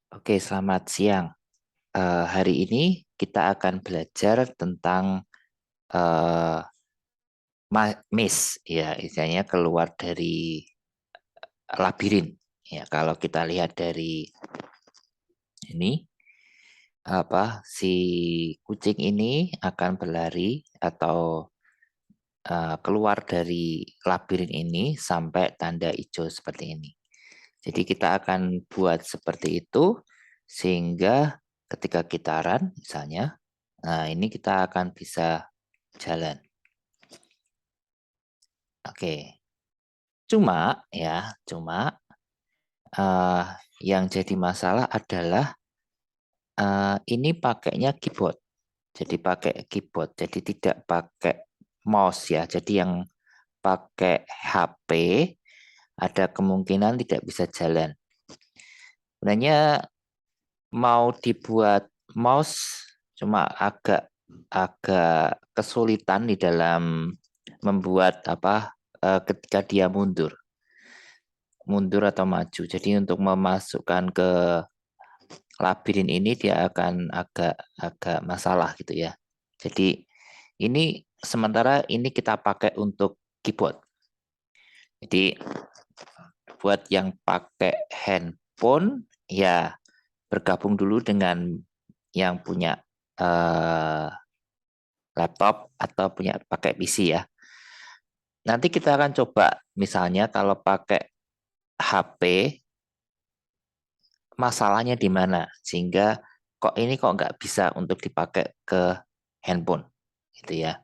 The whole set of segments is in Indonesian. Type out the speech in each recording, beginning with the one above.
Oke, selamat siang. Hari ini kita akan belajar tentang eh, maze, ya, istilahnya keluar dari labirin. Ya, kalau kita lihat dari ini, si kucing ini akan berlari atau keluar dari labirin ini sampai tanda hijau seperti ini. Jadi kita akan buat seperti itu sehingga ketika kita run misalnya, nah ini kita akan bisa jalan. Oke, cuma eh, yang jadi masalah adalah ini pakainya keyboard. Jadi pakai keyboard, jadi tidak pakai mouse ya. Jadi yang pakai HP ada kemungkinan tidak bisa jalan. Sebenarnya mau dibuat mouse cuma agak agak kesulitan di dalam membuat ketika dia mundur atau maju. Jadi untuk memasukkan ke labirin ini dia akan agak agak masalah gitu ya. Jadi ini sementara ini kita pakai untuk keyboard. Jadi buat yang pakai handphone ya bergabung dulu dengan yang punya eh, laptop atau punya pakai PC ya. Nanti kita akan coba misalnya kalau pakai HP masalahnya di mana sehingga kok nggak bisa untuk dipakai ke handphone gitu ya.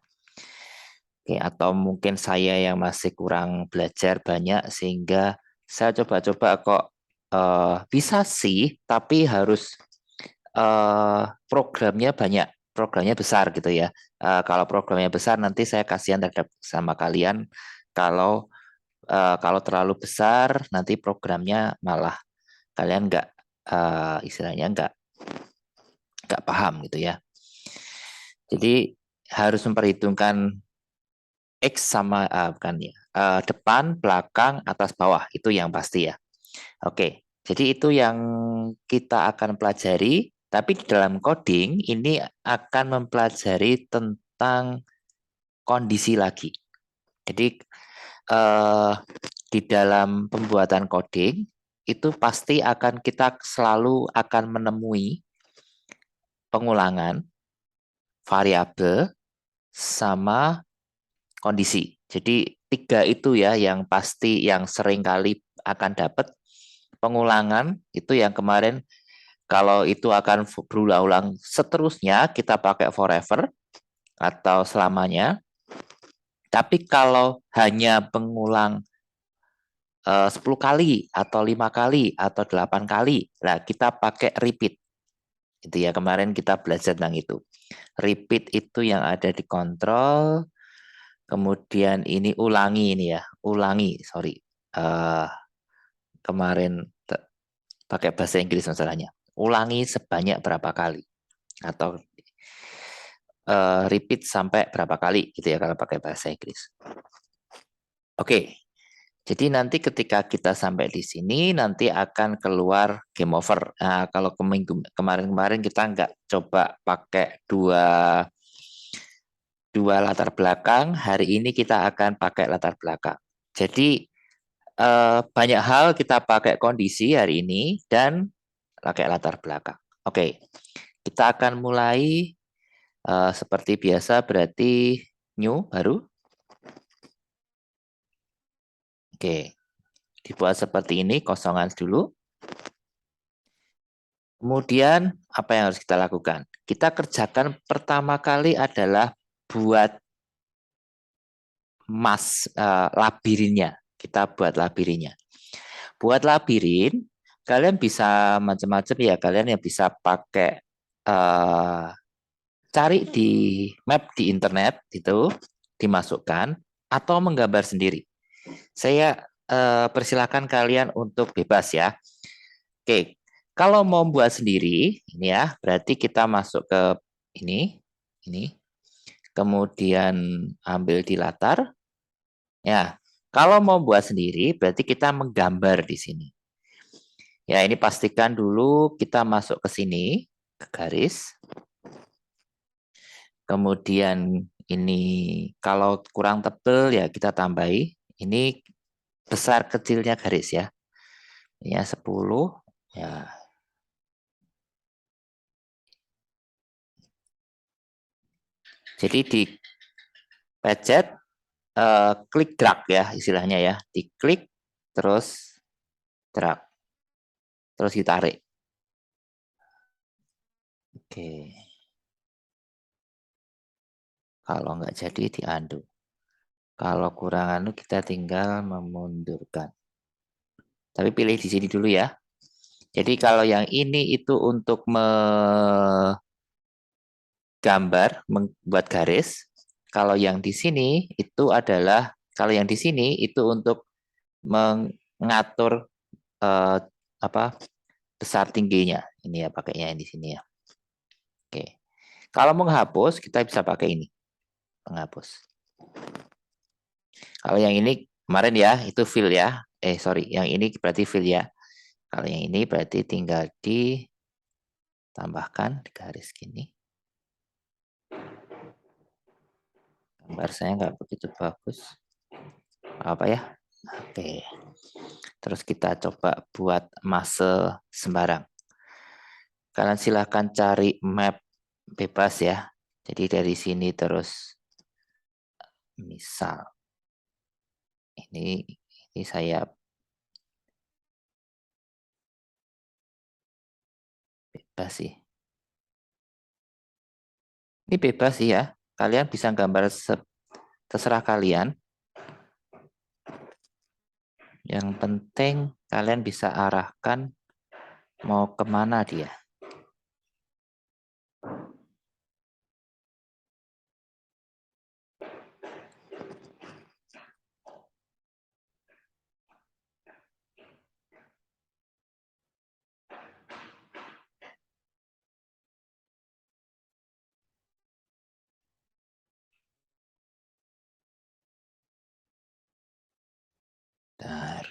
Oke, atau mungkin saya yang masih kurang belajar banyak sehingga saya coba-coba kok bisa sih tapi harus programnya banyak, programnya besar gitu ya. Kalau programnya besar nanti saya kasihan terhadap sama kalian kalau kalau terlalu besar nanti programnya malah kalian istilahnya nggak paham gitu ya. Jadi harus memperhitungkan X sama bukan ya, depan, belakang, atas, bawah itu yang pasti ya. Oke, jadi itu yang kita akan pelajari. Tapi di dalam coding ini akan mempelajari tentang kondisi lagi. Jadi eh, di dalam pembuatan coding itu pasti akan kita selalu akan menemui pengulangan variabel sama kondisi. Jadi tiga itu ya yang pasti yang sering kali akan dapat pengulangan itu yang kemarin kalau itu akan berulang-ulang seterusnya kita pakai forever atau selamanya. Tapi kalau hanya pengulang 10 kali atau 5 kali atau 8 kali, nah kita pakai repeat. Itu ya kemarin kita belajar tentang itu. Repeat itu yang ada di kontrol, kemudian ini ulangi ini ya, ulangi, sorry. Uh, kemarin pakai bahasa Inggris masalahnya. Ulangi sebanyak berapa kali atau repeat sampai berapa kali gitu ya kalau pakai bahasa Inggris. Oke, jadi nanti ketika kita sampai di sini nanti akan keluar game over. Nah, kalau kemarin-kemarin kita nggak coba pakai dua latar belakang, hari ini kita akan pakai latar belakang. Jadi banyak hal kita pakai kondisi hari ini dan pakai latar belakang. Oke, kita akan mulai seperti biasa berarti new baru. Oke, dibuat seperti ini kosongan dulu. Kemudian apa yang harus kita lakukan? Kita kerjakan pertama kali adalah buat labirinnya. Kita buat labirinnya. Buat labirin, kalian bisa macam-macam ya. Kalian yang bisa pakai cari di map di internet itu dimasukkan atau menggambar sendiri. Saya persilakan kalian untuk bebas ya. Oke, kalau mau buat sendiri, ini ya, berarti kita masuk ke ini, kemudian ambil di latar. Ya, kalau mau buat sendiri, berarti kita menggambar di sini. Ya, ini pastikan dulu kita masuk ke sini, ke garis. Kemudian ini kalau kurang tebel ya kita tambahi. Ini besar kecilnya garis ya. Ini ya 10 ya. Jadi di pencet klik drag ya istilahnya ya. Diklik terus drag. Terus ditarik. Oke. Kalau nggak jadi di undo. Kalau kurang anu kita tinggal memundurkan. Tapi pilih di sini dulu ya. Jadi kalau yang ini itu untuk menggambar, membuat garis. Kalau yang di sini itu adalah kalau yang di sini itu untuk mengatur eh, apa besar tingginya. Ini ya pakainya yang di sini ya. Oke. Kalau menghapus kita bisa pakai ini, menghapus. Kalau yang ini kemarin ya itu fill ya. Sorry, yang ini berarti fill ya. Kalau yang ini berarti tinggal ditambahkan di garis gini. Gambar saya nggak begitu bagus. Apa ya? Oke. Terus kita coba buat masa sembarang. Kalian silahkan cari map bebas ya. Jadi dari sini terus misal ini saya bebas sih. Ini bebas sih ya. Kalian bisa gambar terserah kalian. Yang penting kalian bisa arahkan mau kemana dia. Bentar.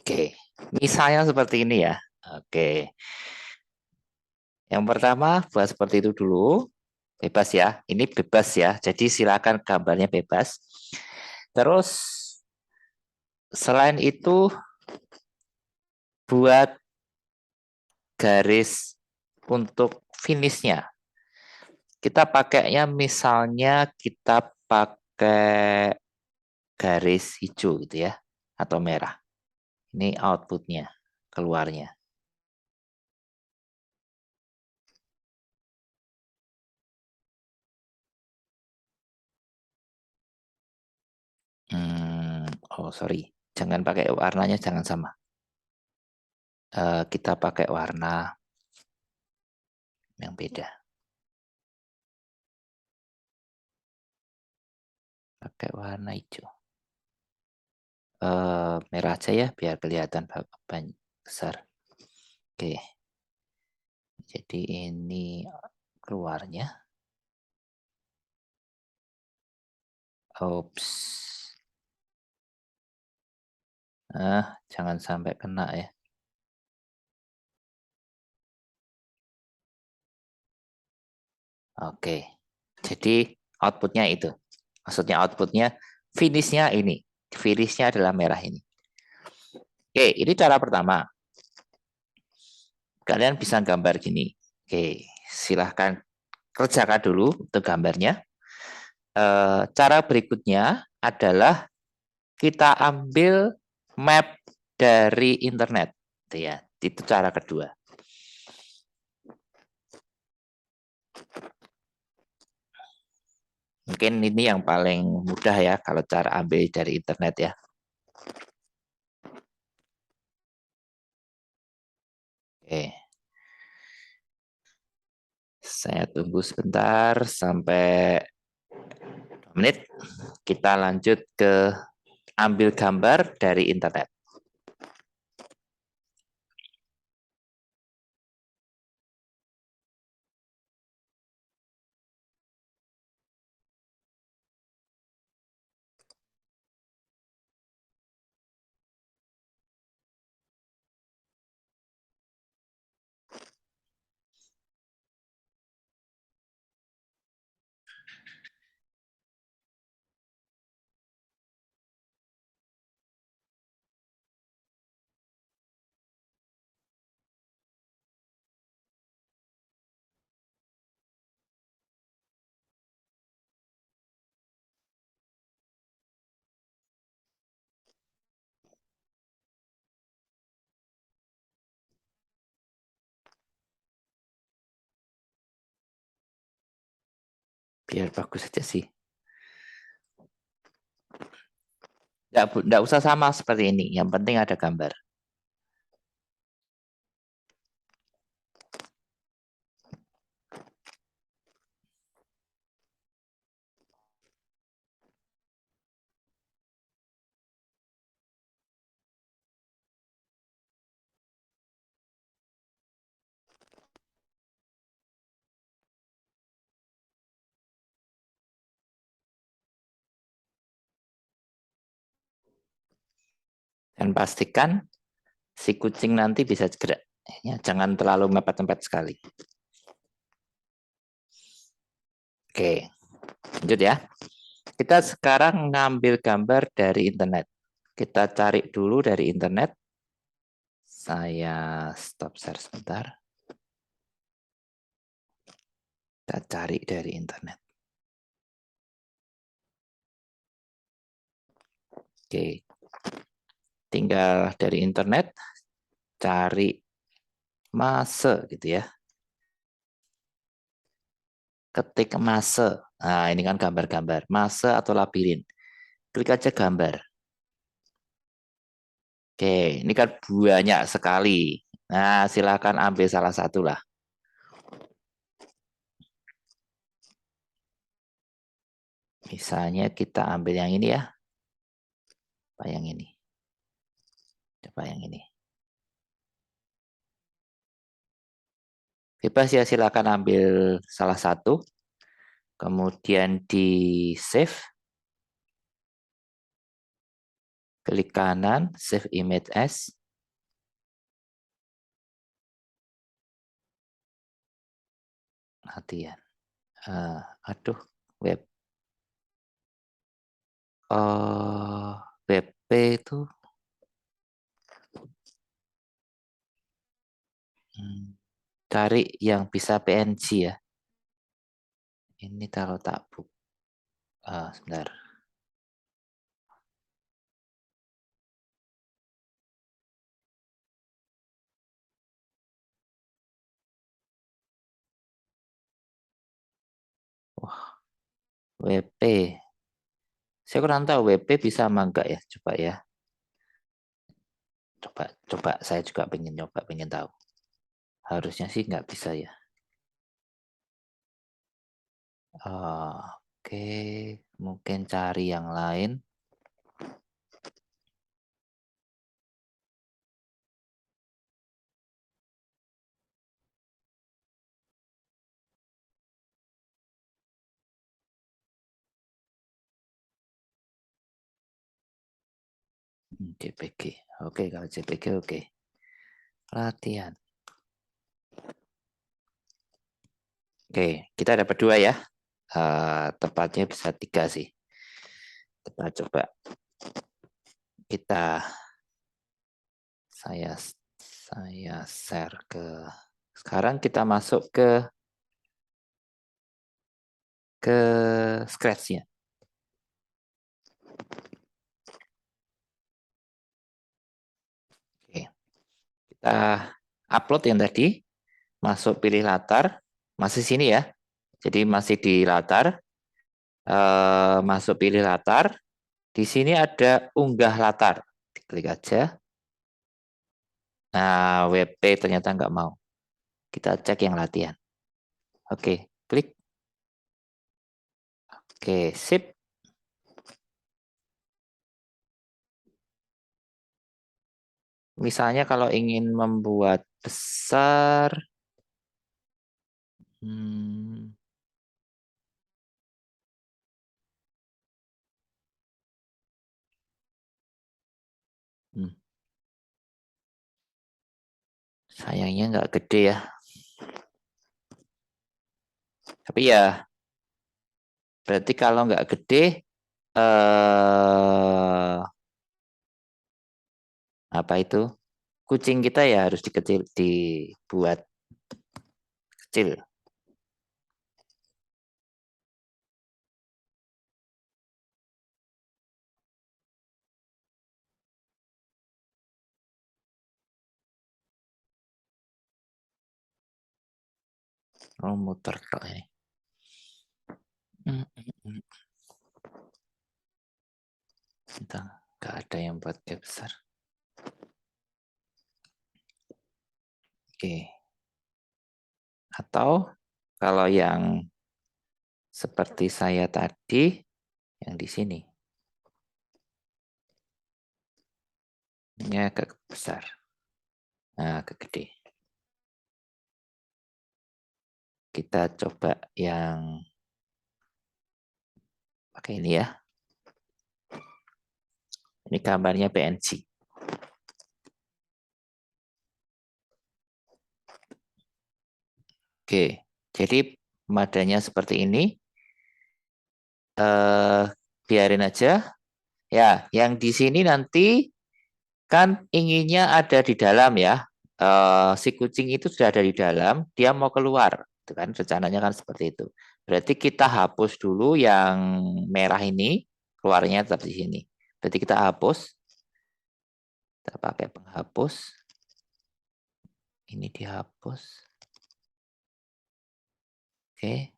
Oke. Misalnya seperti ini ya. Oke. Yang pertama buat seperti itu dulu. Bebas ya. Ini bebas ya. Jadi silakan gambarnya bebas. Terus selain itu buat garis untuk finishnya. Kita pakainya misalnya kita pakai garis hijau gitu ya. Atau merah. Ini outputnya. Keluarnya. Oh, sorry. Jangan pakai warnanya, jangan sama. Kita pakai warna yang beda. Pakai warna hijau. Merah aja ya, biar kelihatan besar. Oke. Jadi ini keluarnya. Oops. Jangan sampai kena ya. Oke. Jadi outputnya itu. Maksudnya outputnya finishnya ini. Finishnya adalah merah ini. Oke, ini cara pertama. Kalian bisa gambar gini. Oke, silahkan kerjakan dulu untuk gambarnya. Cara berikutnya adalah kita ambil map dari internet. Itu cara kedua. Mungkin ini yang paling mudah ya kalau cara ambil dari internet ya. Oke. Saya tunggu sebentar sampai 2 menit. Kita lanjut ke ambil gambar dari internet. Biar bagus saja sih. Nggak usah sama seperti ini. Yang penting ada gambar. Dan pastikan si kucing nanti bisa gerak. Ya, jangan terlalu mepet-mepet sekali. Oke, lanjut ya. Kita sekarang ngambil gambar dari internet. Kita cari dulu dari internet. Saya stop share sebentar. Kita cari dari internet. Oke, tinggal dari internet cari Mase gitu ya. Ketik Mase. Nah, ini kan gambar-gambar. Mase atau labirin. Klik aja gambar. Oke, ini kan banyak sekali. Nah, silakan ambil salah satu lah. Misalnya kita ambil yang ini ya. Apa yang ini? Coba yang ini. Bebas ya, silakan ambil salah satu. Kemudian di save. Klik kanan, save image as. Latihan. Aduh, web. WP itu cari yang bisa PNG ya. Ini kalau tak sebentar. Wah, WP. Saya kurang tahu WP bisa apa enggak ya, coba ya. Coba saya juga pengen tahu. Harusnya sih nggak bisa ya. Oke, mungkin cari yang lain. JPG. Oke, kalau JPG oke. Latihan. Oke, kita dapat 2 ya. Tepatnya bisa 3 sih. Kita coba. Kita saya share ke. Sekarang kita masuk ke Scratch-nya. Oke. Kita upload yang tadi, masuk pilih latar, masih sini ya. Jadi masih di latar, masuk pilih latar. Di sini ada unggah latar. Klik aja. Nah, WP ternyata nggak mau. Kita cek yang latihan. Oke, klik. Oke, sip. Misalnya kalau ingin membuat besar, hmm, hmm, sayangnya nggak gede ya. Tapi ya, berarti kalau nggak gede, apa itu? Kucing kita ya harus dibuat kecil. Oh, muter tok ini. Hmm, hmm, hmm. Entah, nggak ada yang buat kayak besar. Oke. Atau kalau yang seperti saya tadi, yang di sini. Ini agak besar. Nah, agak gede. Kita coba yang pakai ini ya. Ini gambarnya PNG. Oke, jadi madanya seperti ini. Biarin aja. Ya, yang di sini nanti kan inginnya ada di dalam ya. Si kucing itu sudah ada di dalam, dia mau keluar. Itu kan rencananya kan seperti itu. Berarti kita hapus dulu yang merah ini, keluarnya tetap di sini. Berarti kita hapus, kita pakai penghapus. Ini dihapus. Oke.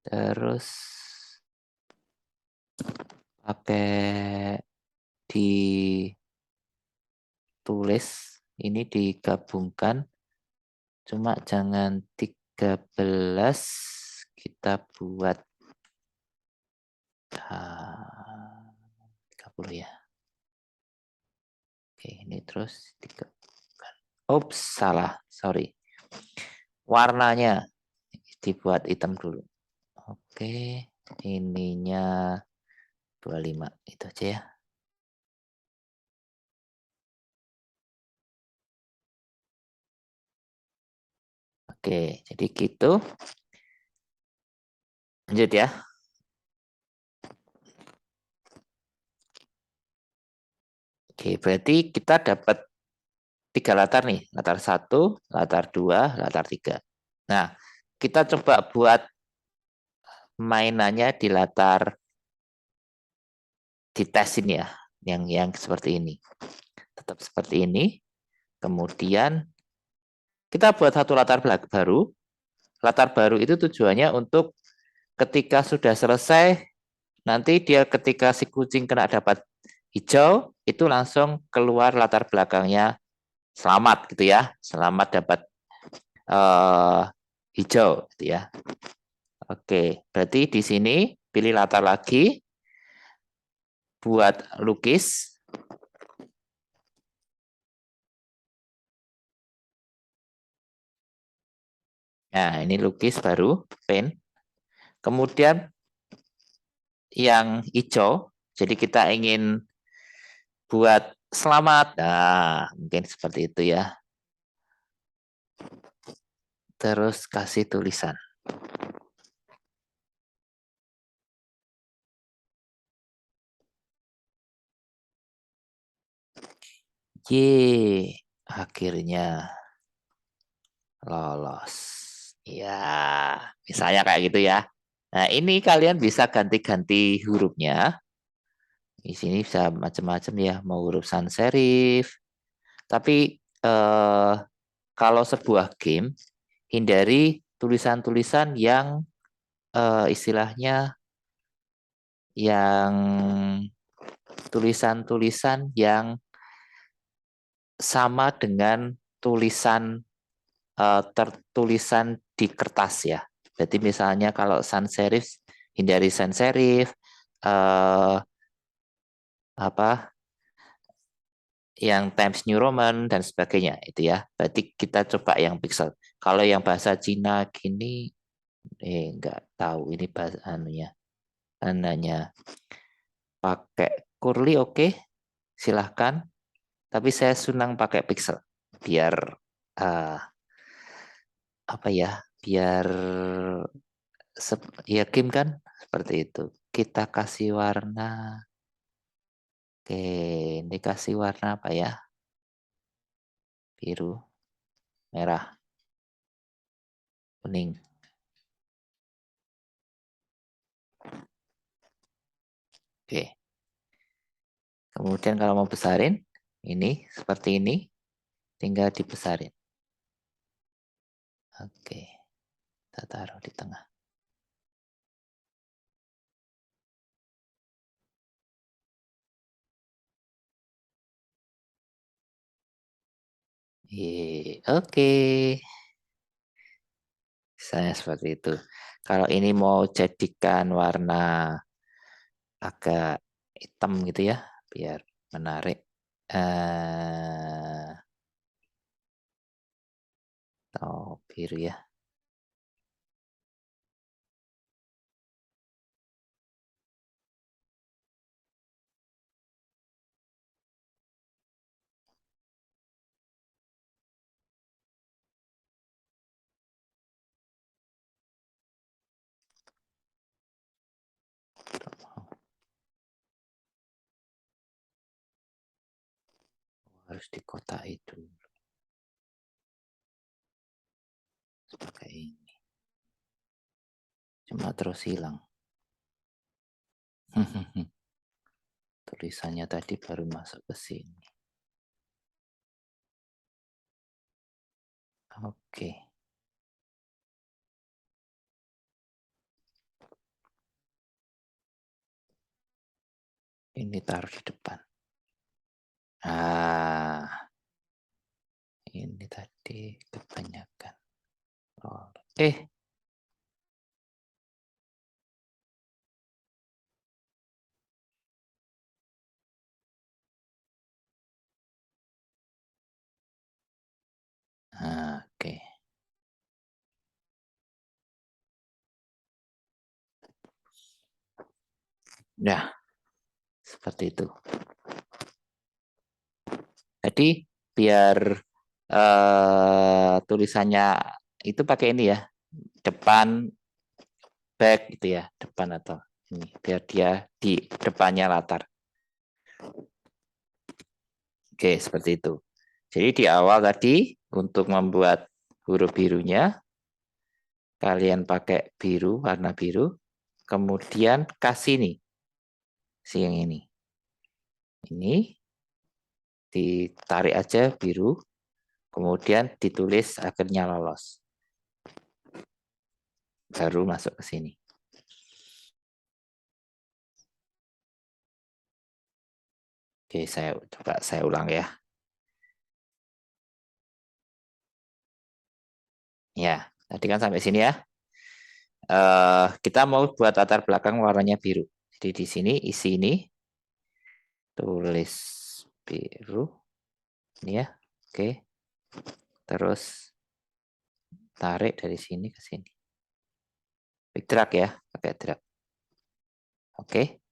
Terus pakai ditulis, ini digabungkan. Cuma jangan 13, kita buat 30 ya. Oke, ini terus Ups, salah. Sorry. Warnanya dibuat hitam dulu. Oke, ininya 25. Itu aja ya. Oke, jadi gitu. Lanjut ya. Oke, berarti kita dapat 3 latar nih. Latar 1, latar 2, latar 3. Nah, kita coba buat mainannya di latar di tes ini ya. Yang seperti ini. Tetap seperti ini. Kemudian kita buat satu latar baru. Latar baru itu tujuannya untuk ketika sudah selesai nanti dia ketika si kucing kena dapat hijau, itu langsung keluar latar belakangnya selamat gitu ya. Selamat dapat uh, hijau gitu ya. Oke, berarti di sini pilih latar lagi buat lukis. Nah, ini lukis baru, pen. Kemudian yang hijau, jadi kita ingin buat selamat. Nah, mungkin seperti itu ya. Terus kasih tulisan. Ye, akhirnya lolos. Ya, misalnya kayak gitu ya. Nah, ini kalian bisa ganti-ganti hurufnya. Di sini bisa macam-macam ya, mau huruf sans serif. Tapi kalau sebuah game, hindari tulisan-tulisan yang istilahnya yang tulisan-tulisan yang sama dengan tulisan tertulisan di kertas ya. Jadi misalnya kalau sans serif, hindari sans serif, apa yang Times New Roman dan sebagainya itu ya. Berarti kita coba yang pixel. Kalau yang bahasa Cina gini, nggak tahu ini bahasa anunya, ananya pakai curly oke, silahkan. Tapi saya senang pakai pixel biar uh, apa ya, biar ya game kan seperti itu. Kita kasih warna. Oke, ini kasih warna apa ya? Biru, merah, kuning. Oke. Kemudian kalau mau besarin, ini seperti ini, tinggal dibesarin. Oke, kita taruh di tengah. Oke, saya seperti itu. Kalau ini mau jadikan warna agak hitam gitu ya, biar menarik. Atau biru ya. Harus dikotai dulu. Sebagai ini. Cuma terus hilang. Tulisannya tadi baru masuk ke sini. Oke. Ini taruh di depan. Ini tadi kebanyakan. Eh, oke. Nah, seperti itu. Jadi biar tulisannya itu pakai ini ya, depan, back gitu ya, depan atau ini, biar dia di depannya latar. Oke, seperti itu. Jadi di awal tadi untuk membuat huruf birunya, kalian pakai biru, warna biru, kemudian kasih nih, si yang ini. Ini ditarik aja biru, kemudian ditulis akhirnya lolos. Baru masuk ke sini. Oke, saya ulang ya. Ya, tadi kan sampai sini ya. Kita mau buat latar belakang warnanya biru. Jadi di sini isi ini tulis biru ini ya. Oke. Terus tarik dari sini ke sini. Drag ya, pakai drag. Oke.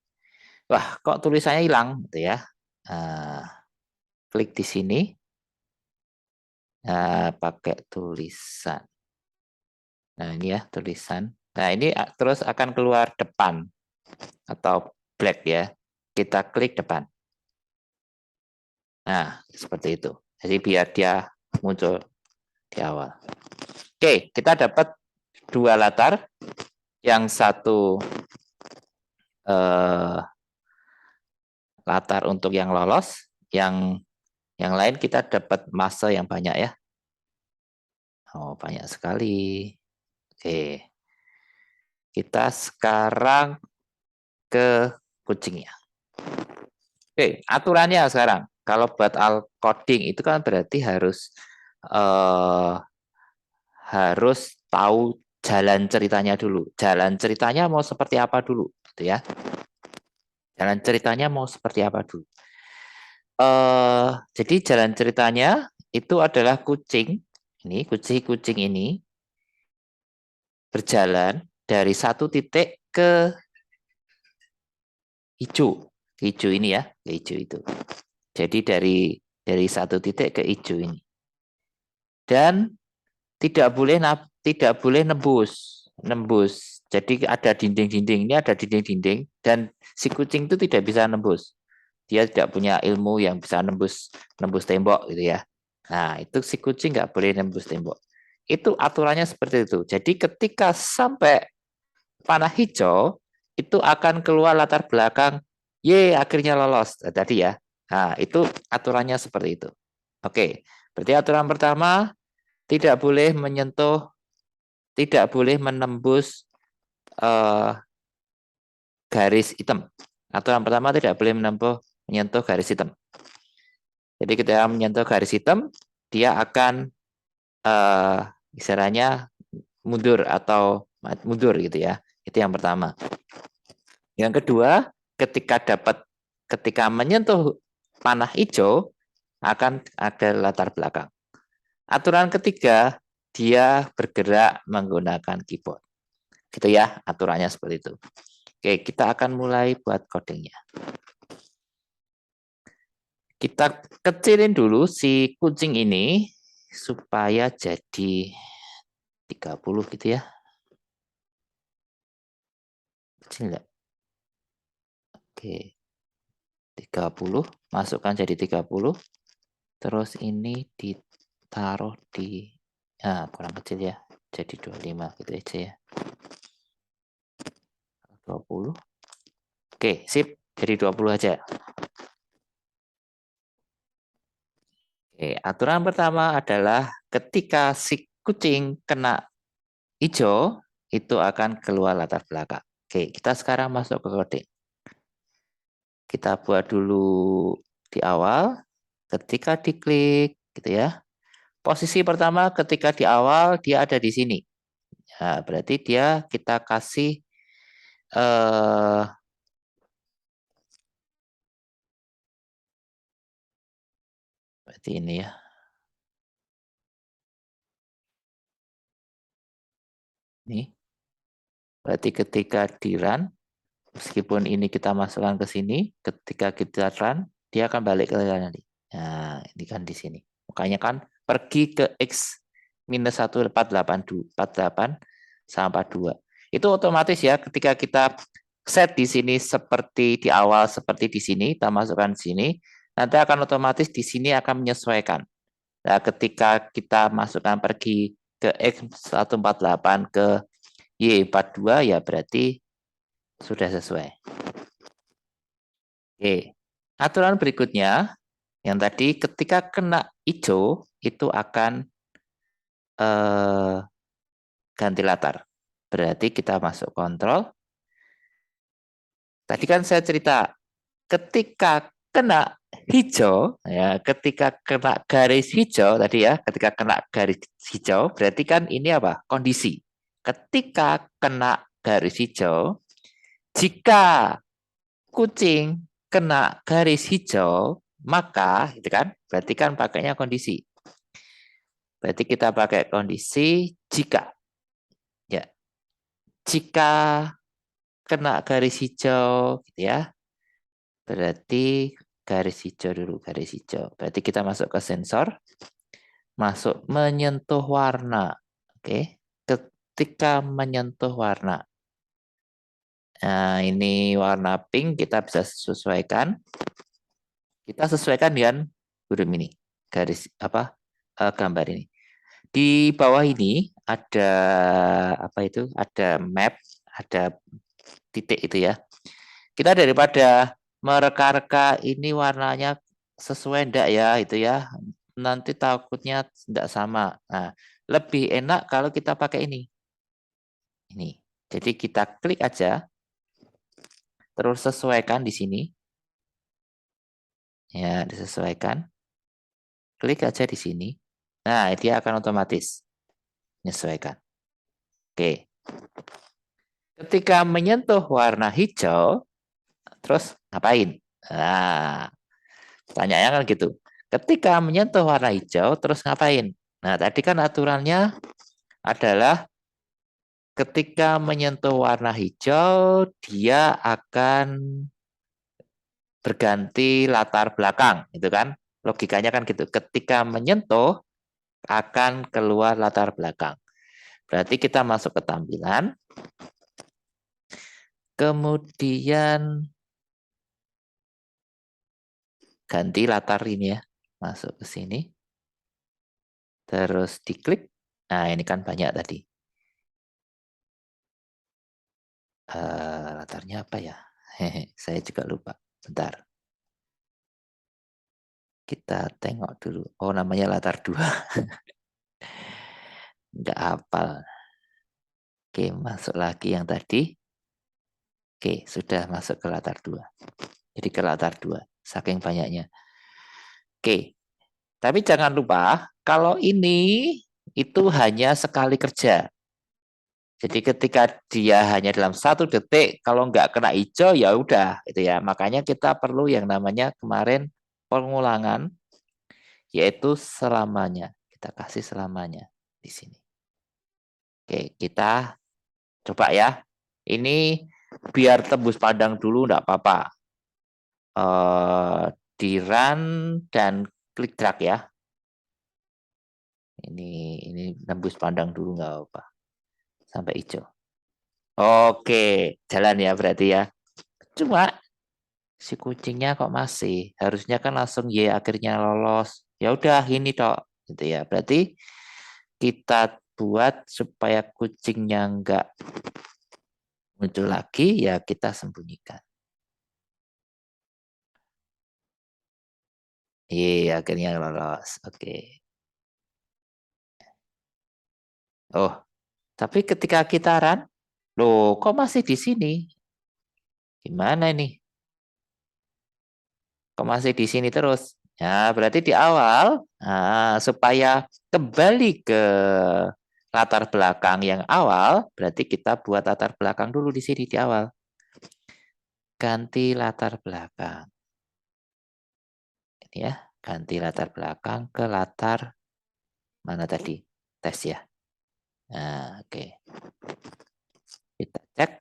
Wah, kok tulisannya hilang gitu ya. Nah, klik di sini. Nah, pakai tulisan. Nah, ini ya tulisan. Nah, ini terus akan keluar depan atau black ya. Kita klik depan. Nah, seperti itu. Jadi biar dia muncul di awal. Oke, kita dapat dua latar. Yang satu latar untuk yang lolos, yang lain kita dapat massa yang banyak ya. Oh, banyak sekali. Oke. Kita sekarang ke kucingnya. Oke, aturannya sekarang. Kalau buat coding itu kan berarti harus tahu jalan ceritanya dulu. Jalan ceritanya mau seperti apa dulu, gitu ya. Jalan ceritanya mau seperti apa dulu. Jadi jalan ceritanya itu adalah kucing. Ini kucing ini berjalan dari satu titik ke hijau. Hijau ini ya, ke hijau itu. Jadi dari satu titik ke hijau ini. Dan tidak boleh nembus. Jadi ada dinding-dinding, ini ada dinding-dinding dan si kucing itu tidak bisa nembus. Dia tidak punya ilmu yang bisa nembus tembok gitu ya. Nah, itu si kucing nggak boleh nembus tembok. Itu aturannya seperti itu. Jadi ketika sampai panah hijau, itu akan keluar latar belakang, ye akhirnya lolos tadi ya. Nah, itu aturannya seperti itu. Oke, berarti aturan pertama tidak boleh menembus garis hitam. Aturan pertama tidak boleh menyentuh garis hitam. Jadi ketika menyentuh garis hitam, dia akan istilahnya mundur gitu ya. Itu yang pertama. Yang kedua, ketika menyentuh panah hijau akan ada latar belakang. Aturan ketiga, dia bergerak menggunakan keyboard. Gitu ya, aturannya seperti itu. Oke, kita akan mulai buat codingnya. Kita kecilin dulu si kucing ini supaya jadi 30 gitu ya. Kecil enggak? Oke. 30, masukkan jadi 30. Terus ini ditaruh di kurang kecil ya. Jadi 25 gitu aja ya. 20. Oke, sip. Jadi 20 aja. Oke, aturan pertama adalah ketika si kucing kena hijau, itu akan keluar latar belakang. Oke, kita sekarang masuk ke coding. Kita buat dulu di awal, ketika diklik, gitu ya. Posisi pertama ketika di awal, dia ada di sini. Nah, berarti kita kasih berarti ini ya. Nih. Berarti ketika di run, meskipun ini kita masukkan ke sini, ketika kita run, dia akan balik ke nanti. Nah, ini kan di sini. Makanya kan pergi ke X minus 148 sampai 2. Itu otomatis ya ketika kita set di sini seperti di awal seperti di sini, kita masukkan sini, nanti akan otomatis di sini akan menyesuaikan. Nah, ketika kita masukkan pergi ke X148 ke Y42 ya berarti sudah sesuai. Oke. Aturan berikutnya yang tadi ketika kena hijau itu akan ganti latar. Berarti kita masuk kontrol. Tadi kan saya cerita ketika kena hijau, ya, ketika kena garis hijau tadi ya, ketika kena garis hijau, berarti kan ini apa? Kondisi. Ketika kena garis hijau, jika kucing kena garis hijau, maka, itu kan, berarti kan pakainya kondisi. Berarti kita pakai kondisi jika, ya, jika kena garis hijau, gitu ya. Berarti garis hijau dulu, garis hijau. Berarti kita masuk ke sensor, masuk menyentuh warna. Oke, ketika menyentuh warna. Nah, ini warna pink kita bisa sesuaikan. Kita sesuaikan dengan huruf ini, garis apa gambar ini. Di bawah ini ada apa itu? Ada map, ada titik itu ya. Kita daripada mereka-reka ini warnanya sesuai enggak ya itu ya. Nanti takutnya tidak sama. Nah, lebih enak kalau kita pakai ini. Ini. Jadi kita klik aja, terus sesuaikan di sini. Ya, disesuaikan. Klik aja di sini. Nah, dia akan otomatis menyesuaikan. Oke. Ketika menyentuh warna hijau, terus ngapain? Nah, pertanyaannya kan gitu. Ketika menyentuh warna hijau, terus ngapain? Nah, tadi kan aturannya adalah ketika menyentuh warna hijau, dia akan berganti latar belakang, itu kan? Logikanya kan gitu. Ketika menyentuh, akan keluar latar belakang. Berarti kita masuk ke tampilan, kemudian ganti latar ini ya, masuk ke sini, terus diklik. Nah, ini kan banyak tadi. Latarnya apa ya? Hehe, saya juga lupa. Bentar. Kita tengok dulu. Oh, namanya latar 2. Enggak hafal. Oke, masuk lagi yang tadi. Oke, sudah masuk ke latar 2. Jadi ke latar 2, saking banyaknya. Oke, tapi jangan lupa, kalau ini itu hanya sekali kerja. Jadi ketika dia hanya dalam 1 detik, kalau nggak kena hijau ya udah, itu ya. Makanya kita perlu yang namanya kemarin pengulangan, yaitu selamanya. Kita kasih selamanya di sini. Oke, kita coba ya. Ini biar tembus pandang dulu nggak apa-apa. Di run dan klik drag ya. Ini tembus pandang dulu nggak apa-apa. Sampai hijau. Oke, jalan ya berarti ya. Cuma si kucingnya kok masih, harusnya kan langsung Y akhirnya lolos. Ya udah ini dok, gitu ya. Berarti kita buat supaya kucingnya nggak muncul lagi, ya kita sembunyikan. Iya, akhirnya lolos. Oke. Oh, tapi ketika kita run, loh kok masih di sini? Gimana ini? Kok masih di sini terus? Ya, berarti di awal, supaya kembali ke latar belakang yang awal, berarti kita buat latar belakang dulu di sini di awal. Ganti latar belakang. Ini ya, ganti latar belakang ke latar mana tadi? Tes ya. Nah, oke. Kita cek,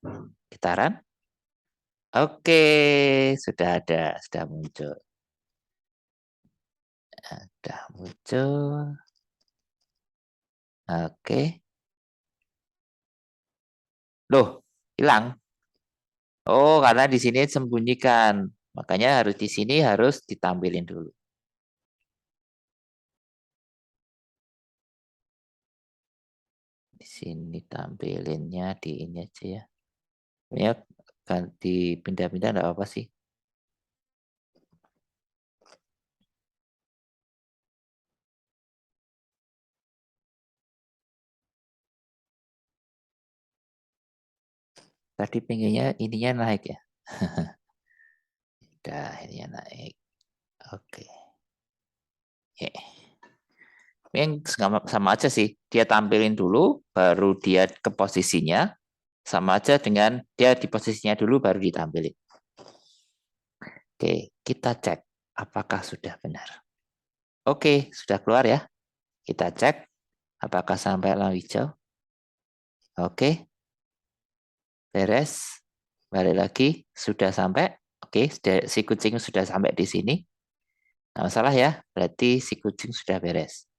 kita run. Oke, sudah ada, sudah muncul. Sudah muncul. Oke. Loh, hilang. Oh, karena di sini sembunyikan. Makanya harus di sini harus ditampilin dulu. Di sini tampilinnya di ini aja ya. Ya, ganti pindah-pindah enggak apa sih. Tadi pinggirnya ininya naik ya. Udah, ininya naik. Oke. Yang sama aja sih. Dia tampilin dulu, baru dia ke posisinya. Sama aja dengan dia di posisinya dulu, baru ditampilin. Oke, kita cek apakah sudah benar. Oke, sudah keluar ya. Kita cek apakah sampai lampu hijau. Oke, beres. Balik lagi, sudah sampai. Oke, si kucing sudah sampai di sini. Nggak masalah ya, berarti si kucing sudah beres.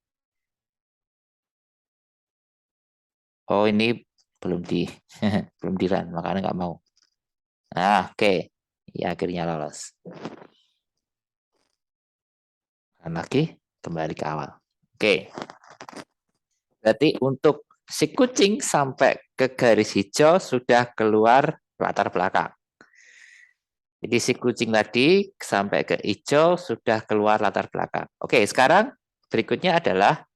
Oh, ini belum di belum di run, makanya nggak mau. Nah, oke. Ya, akhirnya lolos. Dan lagi, kembali ke awal. Oke. Berarti untuk si kucing sampai ke garis hijau sudah keluar latar belakang. Jadi si kucing tadi sampai ke hijau sudah keluar latar belakang. Oke, sekarang berikutnya adalah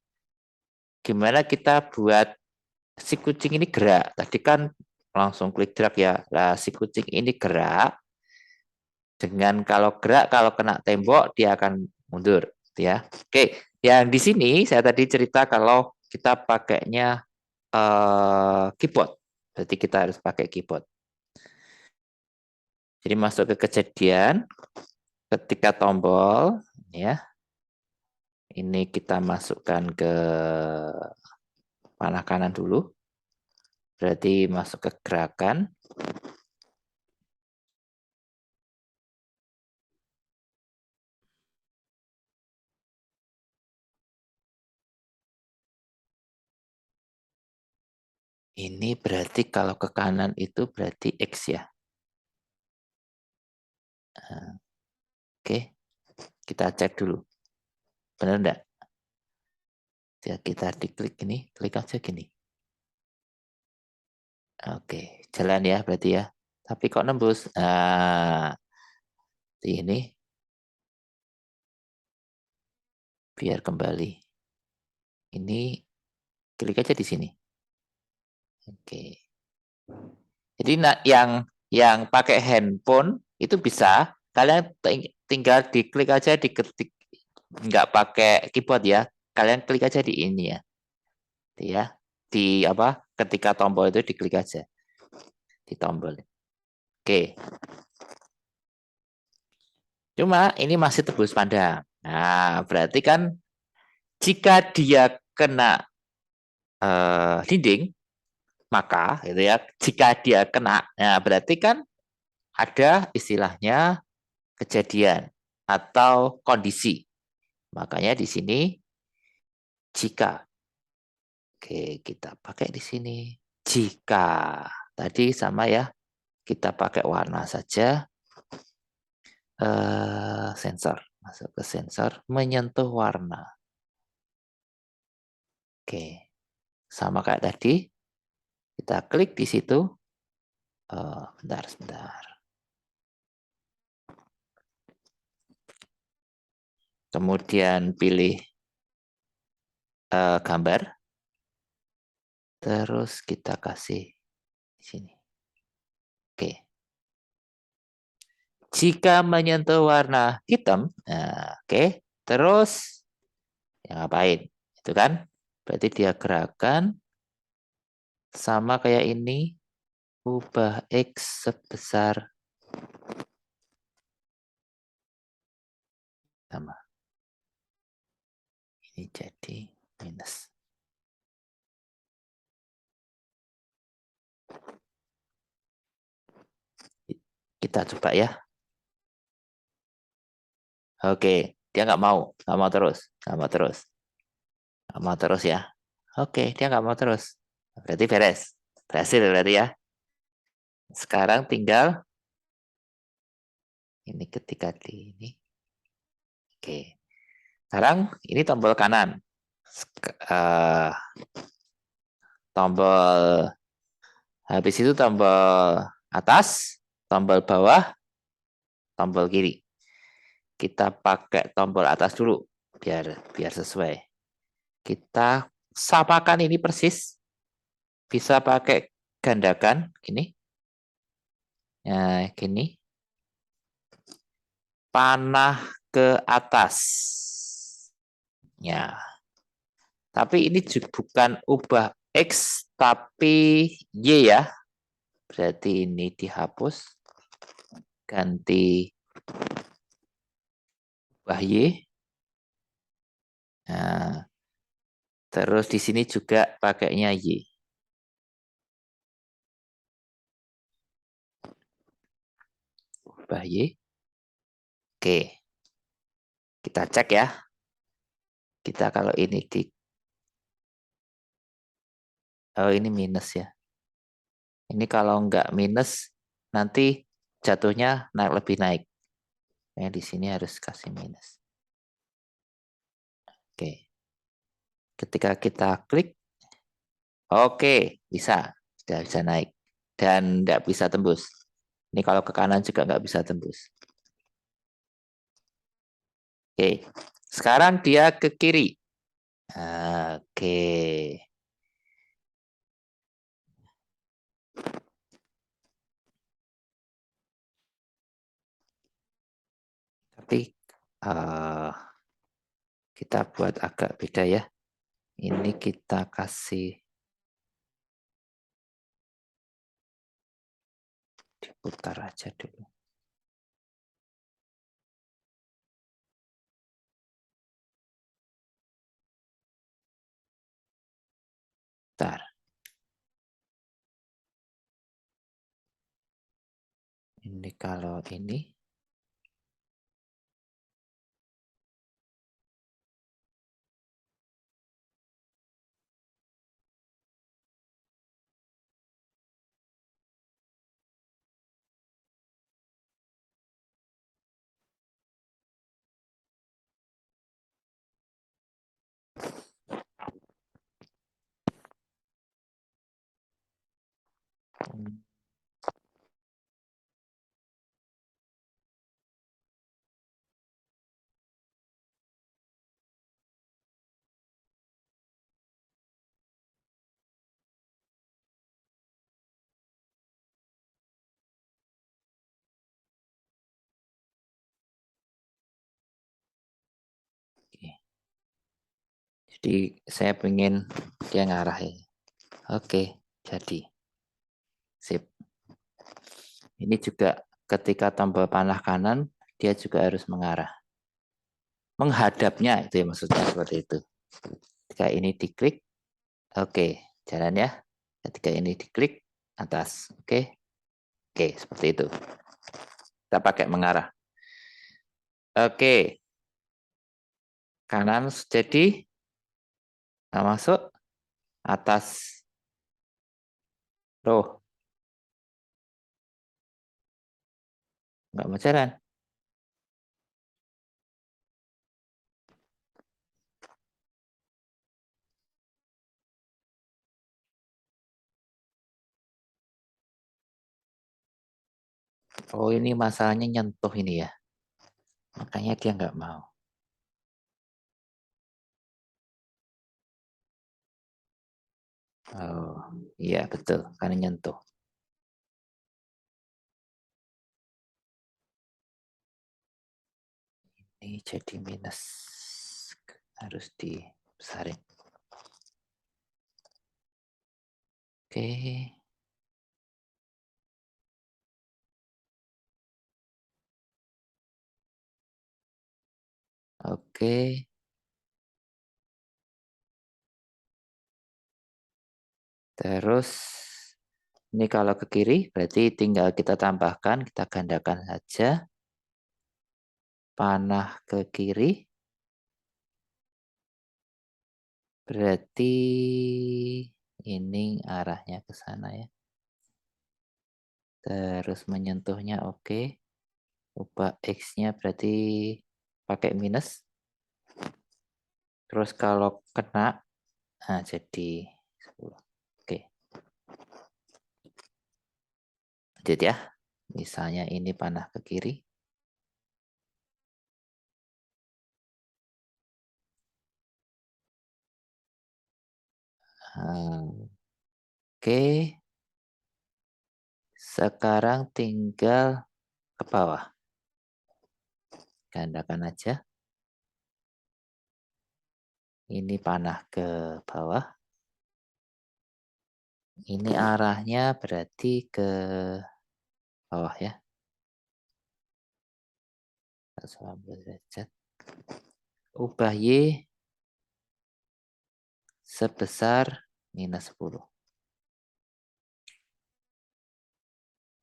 gimana kita buat si kucing ini gerak. Tadi kan langsung klik drag ya. Nah, si kucing ini gerak dengan kalau gerak kalau kena tembok dia akan mundur, gitu ya. Oke, yang di sini saya tadi cerita kalau kita pakainya keyboard. Berarti kita harus pakai keyboard. Jadi masuk ke kejadian ketika tombol ya. Ini kita masukkan ke panah kanan dulu. Berarti masuk ke gerakan. Ini berarti kalau ke kanan itu berarti X ya. Oke, kita cek dulu. Benar enggak? Ya, kita diklik ini, klik aja gini. Oke, jalan ya berarti ya. Tapi kok nembus? Nah, ini biar kembali. Ini klik aja di sini. Oke. Jadi yang pakai handphone itu bisa kalian tinggal diklik aja diketik nggak pakai keyboard ya. Kalian klik aja di ini ya. Ya. Di apa? Ketika tombol itu diklik aja di tombol. Oke. Cuma ini masih tembus pandang. Nah, berarti kan jika dia kena dinding, maka gitu ya, jika dia kena, nah berarti kan ada istilahnya kejadian atau kondisi. Makanya di sini jika. Oke, kita pakai di sini. Jika. Tadi sama ya. Kita pakai warna saja. Sensor. Masuk ke sensor. Menyentuh warna. Oke. Sama kayak tadi. Kita klik di situ. Bentar, sebentar. Kemudian pilih gambar. Terus kita kasih di sini. Oke. Jika menyentuh warna hitam, nah, oke. Terus ya ngapain? Itu kan? Berarti dia gerakan sama kayak ini. Ubah X sebesar sama. Ini jadi minus. Kita coba ya. Oke, dia nggak mau terus, nggak mau terus, nggak mau terus ya. Oke, dia nggak mau terus. Berarti beres, berhasil berarti ya. Sekarang tinggal ini ketika di ini. Oke, sekarang ini tombol kanan. Tombol habis itu tombol atas, tombol bawah, tombol kiri. Kita pakai tombol atas dulu biar sesuai. Kita samakan ini persis. Bisa pakai gandakan gini. Nah, gini. Panah ke atas. Ya, tapi ini bukan ubah X, tapi Y ya. Berarti ini dihapus. Ganti ubah Y. Nah, terus di sini juga pakainya Y. Ubah Y. Oke, kita cek ya. Kita kalau ini di... Oh, ini minus ya. Ini kalau nggak minus, nanti jatuhnya lebih naik. Di sini harus kasih minus. Oke. Ketika kita klik, oke, bisa. Sudah bisa naik. Dan nggak bisa tembus. Ini kalau ke kanan juga nggak bisa tembus. Oke. Sekarang dia ke kiri. Oke. Tapi kita buat agak beda ya. Ini kita kasih diputar aja dulu. Bentar. Ini kalau ini. Jadi saya pengen dia ngarah ya. Oke, jadi sip. Ini juga ketika tombol panah kanan, dia juga harus mengarah. Menghadapnya itu ya maksudnya seperti itu. Ketika ini diklik, oke, jalan ya. Ketika ini diklik, atas. Oke, oke, seperti itu. Kita pakai mengarah. Oke, kanan jadi masuk, atas. Loh, nggak mau jalan. Oh, ini masalahnya nyentuh ini ya. Makanya dia nggak mau. Oh, iya betul, karena nyentuh. Ini jadi minus. Harus dibesarin. Oke. Oke. Terus ini kalau ke kiri berarti tinggal kita tambahkan, kita gandakan saja. Panah ke kiri. Berarti ini arahnya ke sana ya. Terus menyentuhnya oke. Ubah X-nya berarti pakai minus. Terus kalau kena, nah jadi 10. Oke. Lanjut ya. Misalnya ini panah ke kiri. Oke. Sekarang tinggal ke bawah. gandakan aja. Ini panah ke bawah. Ini arahnya berarti ke bawah ya. 180 derajat. Ubah Y sebesar minus 10.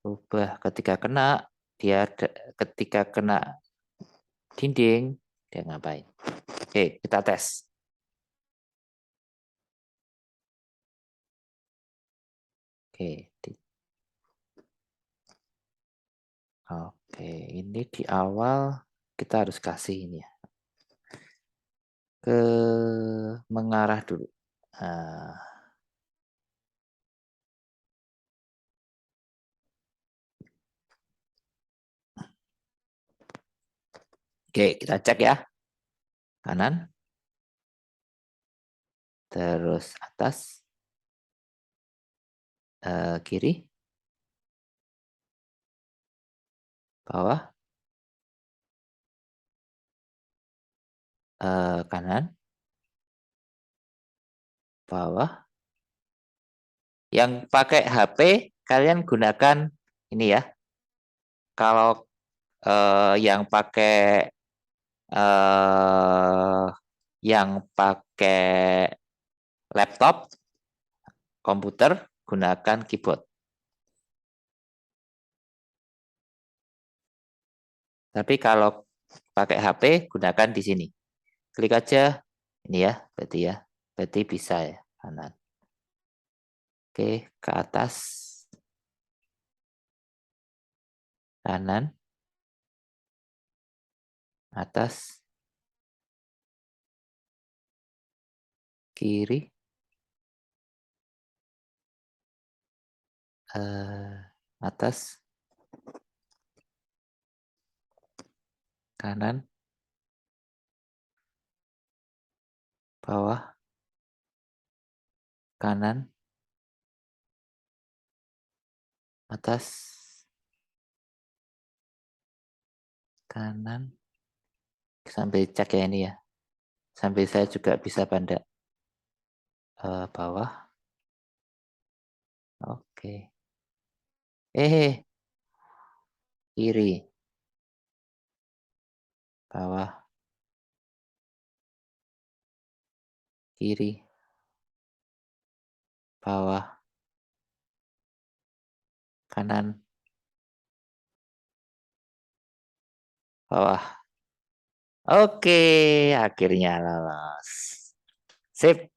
Ubah ketika kena, ketika kena dinding, dia ngapain? Oke, kita tes. Oke, ini di awal kita harus kasih ini ya. Ke mengarah dulu. Nah, oke, kita cek ya. Kanan. Terus atas. Kiri. Bawah. Kanan. Bawah. Yang pakai HP, kalian gunakan ini ya. Kalau yang pakai laptop, komputer, gunakan keyboard. Tapi kalau pakai HP, gunakan di sini. Klik aja, ini ya, berarti bisa ya, kanan. Oke, ke atas, kanan, atas, kiri, atas, kanan, bawah, kanan, atas, kanan, sampai cek ya ini ya. Sampai saya juga bisa pandang bawah. Oke. Kiri, bawah, kiri, bawah, kanan, bawah. Oke, akhirnya lolos. Sip.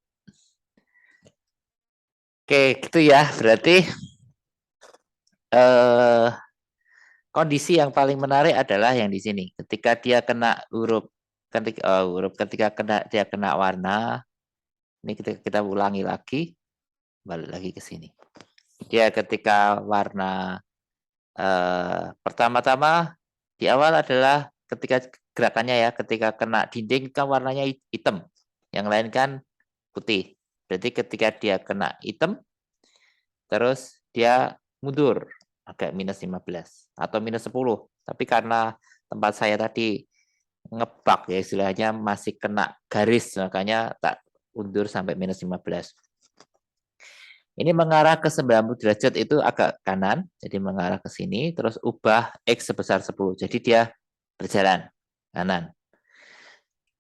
Oke, gitu ya. Berarti kondisi yang paling menarik adalah yang di sini. Ketika dia kena ketika dia kena warna, ini kita ulangi lagi, balik lagi ke sini. Dia ketika warna pertama-tama di awal adalah ketika gerakannya ya, ketika kena dinding kan warnanya hitam, yang lain kan putih. Berarti ketika dia kena hitam, terus dia mundur agak minus 15 atau minus 10. Tapi karena tempat saya tadi ngebak ya istilahnya masih kena garis, makanya tak undur sampai minus 15. Ini mengarah ke 90 derajat itu agak kanan, jadi mengarah ke sini, terus ubah X sebesar 10. Jadi dia berjalan kanan.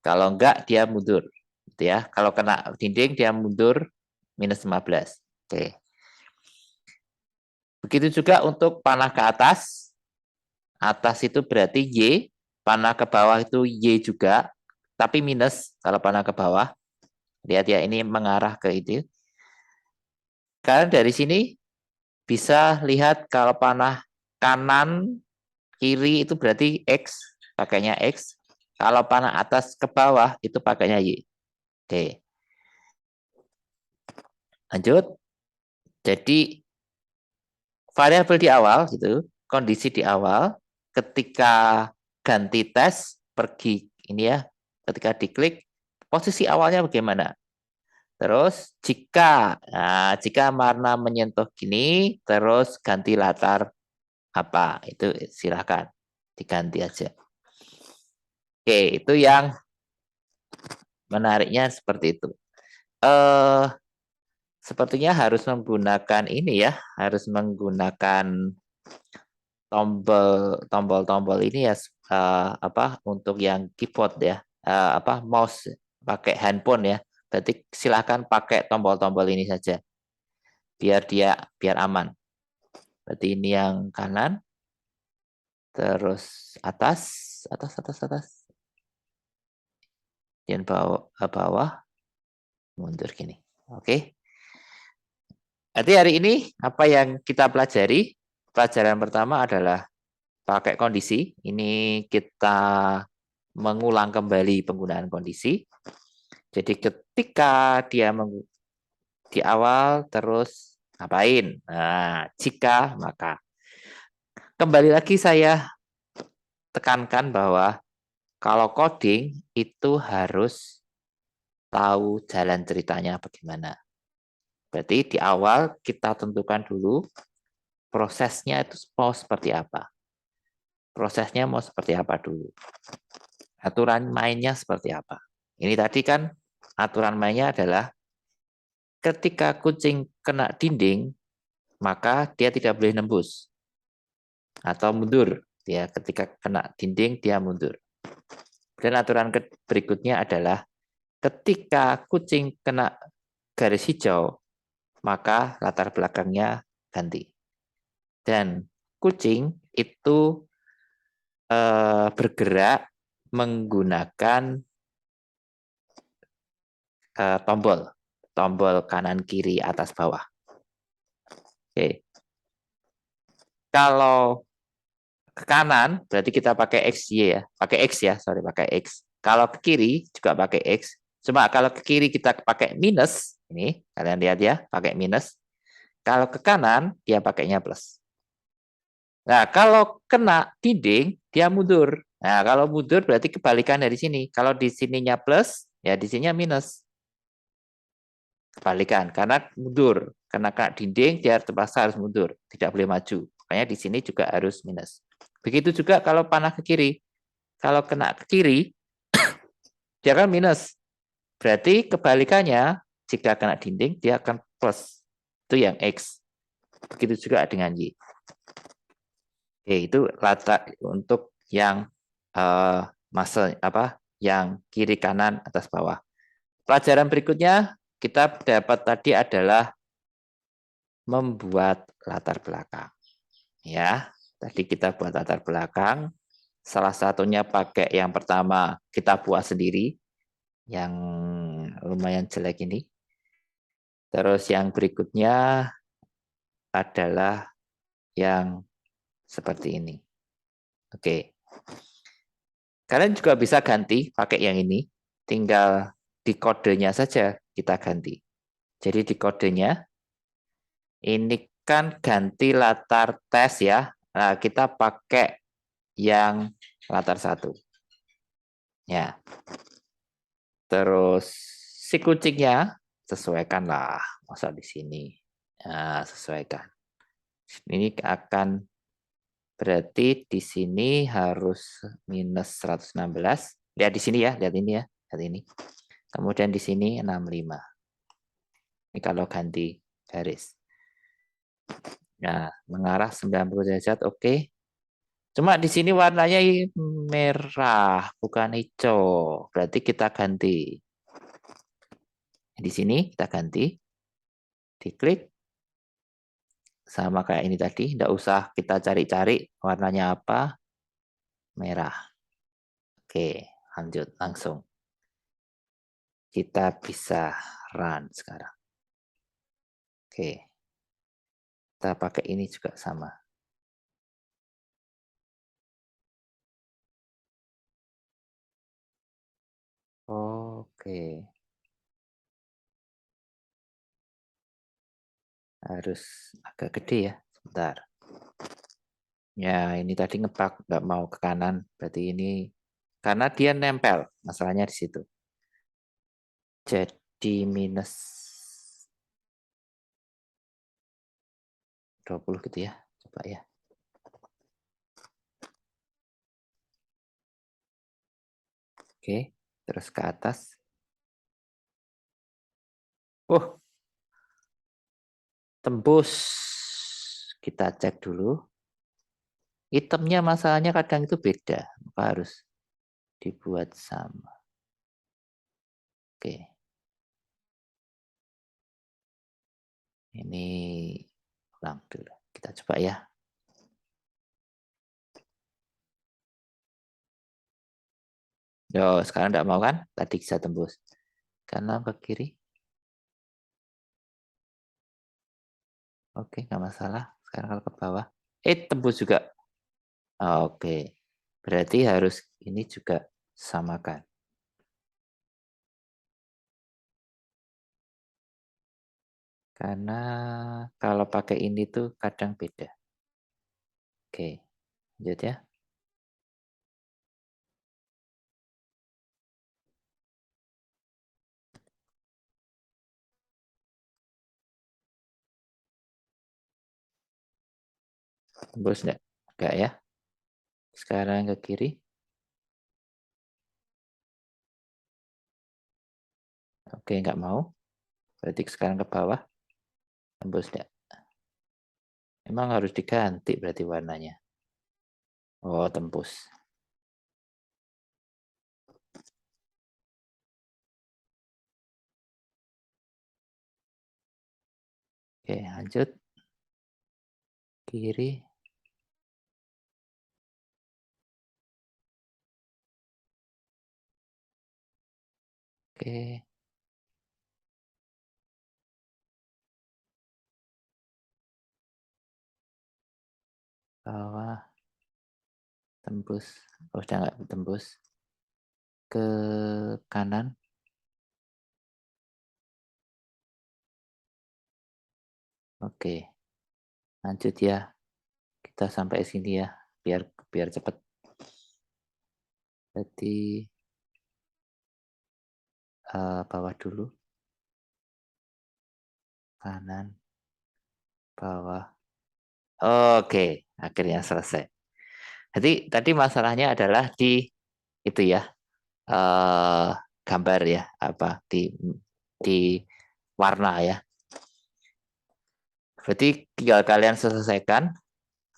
Kalau enggak, dia mundur. Gitu ya. Kalau kena dinding, dia mundur minus 15. Oke. Begitu juga untuk panah ke atas. Atas itu berarti Y, panah ke bawah itu Y juga, tapi minus kalau panah ke bawah. Lihat ya, ini mengarah ke itu. Kalian dari sini bisa lihat kalau panah kanan kiri itu berarti X, pakainya X. Kalau panah atas ke bawah itu pakainya Y. Oke. Lanjut. Jadi variabel di awal gitu, kondisi di awal ketika ganti tes pergi ini ya, ketika diklik posisi awalnya bagaimana? Terus jika warna menyentuh gini, terus ganti latar apa? Itu silakan diganti aja. Oke, itu yang menariknya seperti itu. Eh, sepertinya harus menggunakan ini ya, harus menggunakan tombol-tombol ini ya, apa untuk yang keyboard ya, apa mouse pakai handphone ya. Berarti silahkan pakai tombol-tombol ini saja, biar aman. Berarti ini yang kanan, terus atas, atas, dan bawah, mundur gini. Oke. Berarti hari ini apa yang kita pelajari? Pelajaran pertama adalah pakai kondisi. Ini kita mengulang kembali penggunaan kondisi. Jadi ketika dia di awal terus ngapain? Nah, jika maka kembali lagi saya tekankan bahwa kalau coding itu harus tahu jalan ceritanya bagaimana. Berarti di awal kita tentukan dulu prosesnya itu mau seperti apa. Prosesnya mau seperti apa dulu. Aturan mainnya seperti apa. Ini tadi kan aturan mainnya adalah ketika kucing kena dinding, maka dia tidak boleh nembus atau mundur. Dia ketika kena dinding, dia mundur. Dan aturan berikutnya adalah ketika kucing kena garis hijau, maka latar belakangnya ganti. Dan kucing itu bergerak menggunakan tombol kanan kiri atas bawah. Oke. Kalau ke kanan berarti kita pakai XY ya, pakai X ya, sorry pakai X. Kalau ke kiri juga pakai X. Cuma kalau ke kiri kita pakai minus, ini kalian lihat ya, pakai minus. Kalau ke kanan dia pakainya plus. Nah, kalau kena dinding dia mundur. Nah, kalau mundur berarti kebalikan dari sini. Kalau di sininya plus, ya di sininya minus. Kebalikan karena mundur. Karena kena dinding dia terpaksa harus mundur, tidak boleh maju. Makanya di sini juga harus minus. Begitu juga kalau panah ke kiri. Kalau kena ke kiri, dia akan minus. Berarti kebalikannya, jika kena dinding, dia akan plus. Itu yang X. Begitu juga dengan Y. Oke, itu latar untuk yang masa apa yang kiri kanan atas bawah. Pelajaran berikutnya kita dapat tadi adalah membuat latar belakang. Ya, tadi kita buat latar belakang. Salah satunya pakai yang pertama kita buat sendiri, yang lumayan jelek ini. Terus yang berikutnya adalah yang seperti ini. Oke. Kalian juga bisa ganti pakai yang ini. Tinggal di kodenya saja kita ganti. Jadi di kodenya ini kan ganti latar tes ya. Nah, kita pakai yang latar 1. Ya. Terus si kucingnya sesuaikanlah, masa di sini. Nah, sesuaikan. Ini akan berarti di sini harus minus 116. Lihat di sini ya, lihat ini ya, lihat ini. Kemudian di sini 65. Ini kalau ganti garis. Nah, mengarah 90 derajat, oke. Cuma di sini warnanya merah, bukan hijau. Berarti kita ganti. Di sini kita ganti. Diklik. Sama kayak ini tadi, tidak usah kita cari-cari warnanya apa. Merah. Oke, lanjut langsung. Kita bisa run sekarang. Oke. Kita pakai ini juga sama. Oke. Harus agak gede ya. Sebentar. Ya, ini tadi ngepak nggak mau ke kanan. Berarti ini karena dia nempel. Masalahnya di situ. Jadi minus 20 gitu ya. Coba ya. Oke, terus ke atas. Tembus. Kita cek dulu. Itemnya masalahnya kadang itu beda, maka harus dibuat sama. Oke. Ini ulang dulu. Kita coba ya. Yo, sekarang enggak mau kan? Tadi bisa tembus. Kanan ke kiri. Oke, nggak masalah. Sekarang kalau ke bawah. Tembus juga. Oke. Berarti harus ini juga samakan. Karena kalau pakai ini tuh kadang beda. Oke, lanjut ya. Tembus enggak? Enggak ya. Sekarang ke kiri. Oke, nggak mau. Berarti sekarang ke bawah. Tembus enggak? Emang harus diganti berarti warnanya. Oh, tembus. Oke, lanjut. Kiri. Oke, bawah. Tembus. Oh, udah nggak tembus. Ke kanan. Oke, lanjut ya. Kita sampai sini ya. Biar biar cepet. Jadi bawah dulu. Kanan, bawah. Oke, akhirnya selesai. Jadi tadi masalahnya adalah di itu ya, eh, gambar ya, apa di warna ya. Berarti tinggal kalian selesaikan,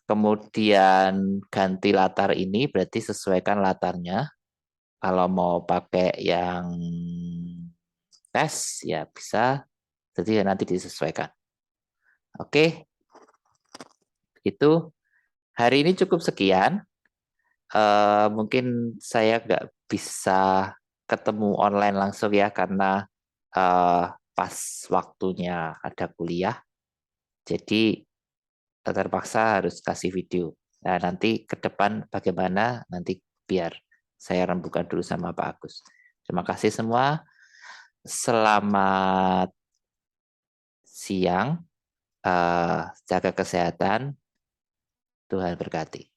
kemudian ganti latar ini, berarti sesuaikan latarnya. Kalau mau pakai yang tes ya bisa, jadi nanti disesuaikan. Oke, itu hari ini cukup sekian. Mungkin saya nggak bisa ketemu online langsung ya karena pas waktunya ada kuliah. Jadi terpaksa harus kasih video. Nah, nanti ke depan bagaimana nanti biar saya rembukan dulu sama Pak Agus. Terima kasih semua. Selamat siang. Jaga kesehatan. Tuhan berkati.